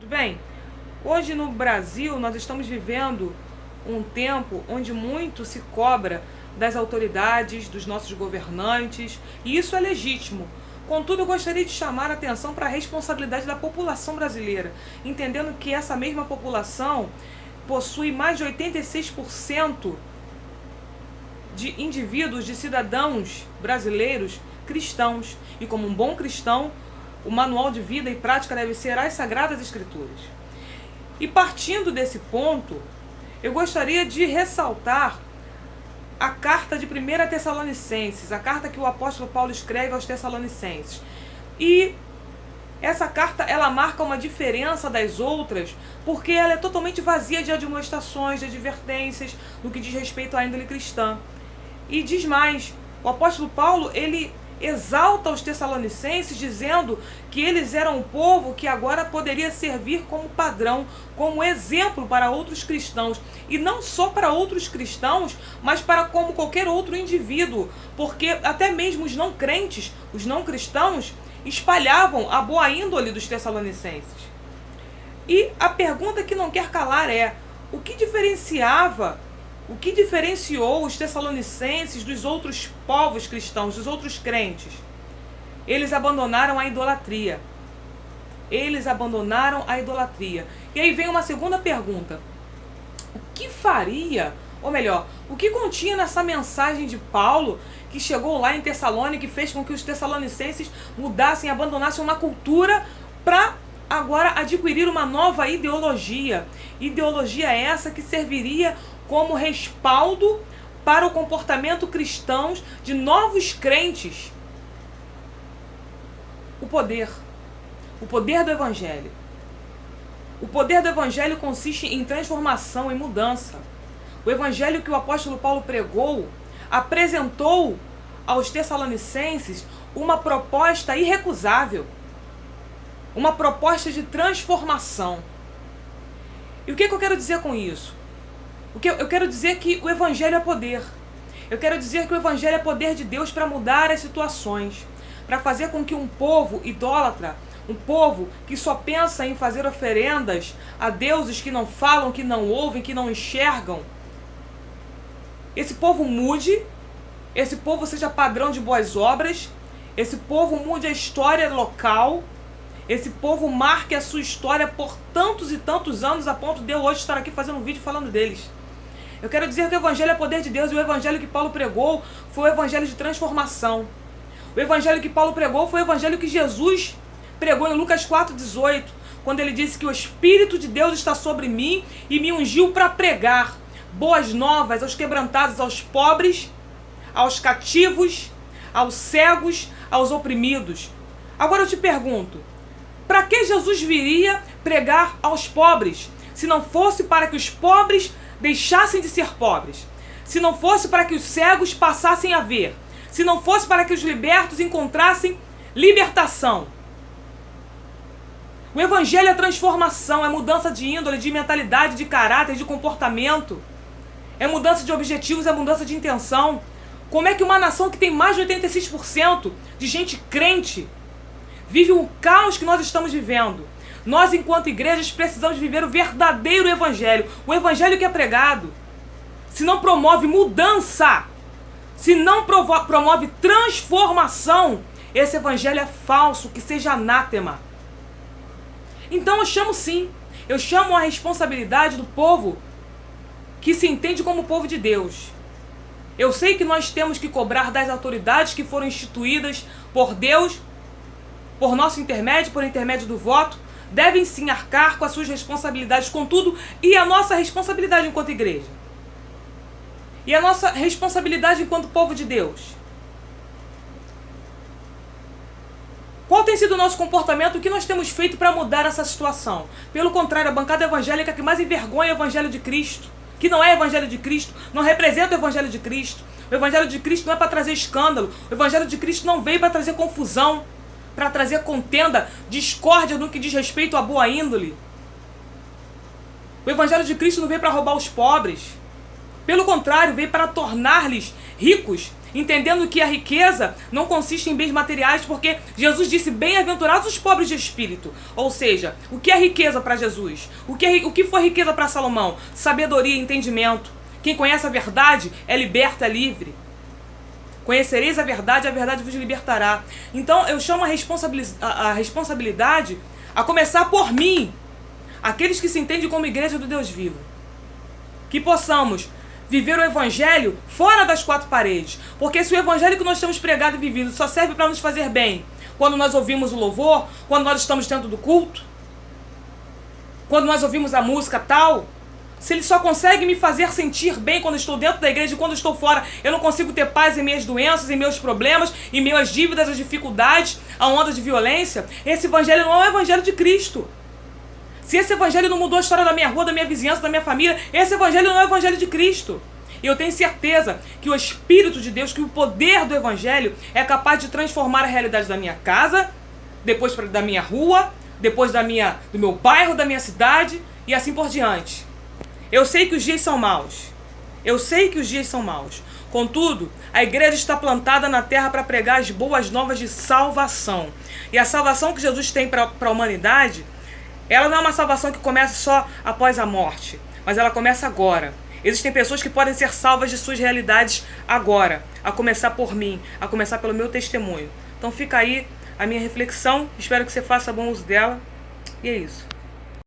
Bem, hoje no Brasil nós estamos vivendo um tempo onde muito se cobra das autoridades, dos nossos governantes, e isso é legítimo. Contudo, eu gostaria de chamar a atenção para a responsabilidade da população brasileira, entendendo que essa mesma população possui mais de 86% de indivíduos, de cidadãos brasileiros cristãos, e como um bom cristão, o manual de vida e prática deve ser as Sagradas Escrituras. E partindo desse ponto, eu gostaria de ressaltar a carta de 1 Tessalonicenses, a carta que o apóstolo Paulo escreve aos Tessalonicenses. E essa carta, ela marca uma diferença das outras, porque ela é totalmente vazia de admoestações, de advertências, no que diz respeito à índole cristã. E diz mais, o apóstolo Paulo, ele exalta os Tessalonicenses, dizendo que eles eram um povo que agora poderia servir como padrão, como exemplo para outros cristãos. E não só para outros cristãos, mas para como qualquer outro indivíduo, porque até mesmo os não crentes, os não cristãos, espalhavam a boa índole dos Tessalonicenses. E a pergunta que não quer calar é: o que diferenciou os Tessalonicenses dos outros povos cristãos, dos outros crentes? Eles abandonaram a idolatria. Eles abandonaram a idolatria. E aí vem uma segunda pergunta: o que faria, ou melhor, o que continha nessa mensagem de Paulo que chegou lá em Tessalônica e fez com que os tessalonicenses mudassem, abandonassem uma cultura para agora adquirir uma nova ideologia? Ideologia essa que serviria como respaldo para o comportamento cristão de novos crentes. O poder do Evangelho. O poder do Evangelho consiste em transformação, em mudança. O Evangelho que o apóstolo Paulo pregou apresentou aos Tessalonicenses uma proposta irrecusável, uma proposta de transformação. E o que eu quero dizer com isso? Eu quero dizer que o Evangelho é poder. Eu quero dizer que o Evangelho é poder de Deus para mudar as situações, para fazer com que um povo idólatra, um povo que só pensa em fazer oferendas a deuses que não falam, que não ouvem, que não enxergam, esse povo mude, esse povo seja padrão de boas obras, esse povo mude a história local, esse povo marque a sua história por tantos e tantos anos, a ponto de eu hoje estar aqui fazendo um vídeo falando deles. Eu quero dizer que o Evangelho é poder de Deus, e o Evangelho que Paulo pregou foi o Evangelho de transformação. O Evangelho que Paulo pregou foi o Evangelho que Jesus pregou em Lucas 4,18, quando ele disse que o Espírito de Deus está sobre mim e me ungiu para pregar boas novas aos quebrantados, aos pobres, aos cativos, aos cegos, aos oprimidos. Agora eu te pergunto, para que Jesus viria pregar aos pobres, se não fosse para que os pobres deixassem de ser pobres, se não fosse para que os cegos passassem a ver, se não fosse para que os libertos encontrassem libertação? O Evangelho é transformação, é mudança de índole, de mentalidade, de caráter, de comportamento, é mudança de objetivos, é mudança de intenção. Como é que uma nação que tem mais de 86% de gente crente vive o caos que nós estamos vivendo? Nós, enquanto igrejas, precisamos viver o verdadeiro Evangelho, o Evangelho que é pregado. Se não promove mudança, se não promove transformação, esse Evangelho é falso, que seja anátema. Então eu chamo a responsabilidade do povo que se entende como povo de Deus. Eu sei que nós temos que cobrar das autoridades que foram instituídas por Deus, por nosso intermédio, por intermédio do voto, devem sim arcar com as suas responsabilidades, contudo, e a nossa responsabilidade enquanto igreja? E a nossa responsabilidade enquanto povo de Deus? Qual tem sido o nosso comportamento? O que nós temos feito para mudar essa situação? Pelo contrário, a bancada evangélica que mais envergonha o Evangelho de Cristo, que não é Evangelho de Cristo, não representa o Evangelho de Cristo. O Evangelho de Cristo não é para trazer escândalo. O Evangelho de Cristo não veio para trazer confusão, para trazer contenda, discórdia no que diz respeito à boa índole. O Evangelho de Cristo não veio para roubar os pobres. Pelo contrário, veio para tornar-lhes ricos entendendo que a riqueza não consiste em bens materiais, porque Jesus disse, bem-aventurados os pobres de espírito. Ou seja, o que é riqueza para Jesus? O que foi riqueza para Salomão? Sabedoria e entendimento. Quem conhece a verdade é liberto, é livre. Conhecereis a verdade vos libertará. Então eu chamo a responsabilidade a começar por mim, aqueles que se entendem como igreja do Deus vivo. Que possamos viver o evangelho fora das quatro paredes. Porque se o evangelho que nós temos pregado e vivido só serve para nos fazer bem quando nós ouvimos o louvor, quando nós estamos dentro do culto, quando nós ouvimos a música tal, se ele só consegue me fazer sentir bem quando estou dentro da igreja e quando estou fora eu não consigo ter paz em minhas doenças, em meus problemas, em minhas dívidas, as dificuldades, a onda de violência, esse evangelho não é o evangelho de Cristo. Se esse evangelho não mudou a história da minha rua, da minha vizinhança, da minha família, esse evangelho não é o evangelho de Cristo. E eu tenho certeza que o Espírito de Deus, que o poder do evangelho é capaz de transformar a realidade da minha casa, depois da minha rua, depois do meu bairro, da minha cidade e assim por diante. Eu sei que os dias são maus. Eu sei que os dias são maus. Contudo, a igreja está plantada na terra para pregar as boas novas de salvação. E a salvação que Jesus tem para a humanidade, ela não é uma salvação que começa só após a morte, mas ela começa agora. Existem pessoas que podem ser salvas de suas realidades agora, a começar por mim, a começar pelo meu testemunho. Então fica aí a minha reflexão, espero que você faça bom uso dela, e é isso.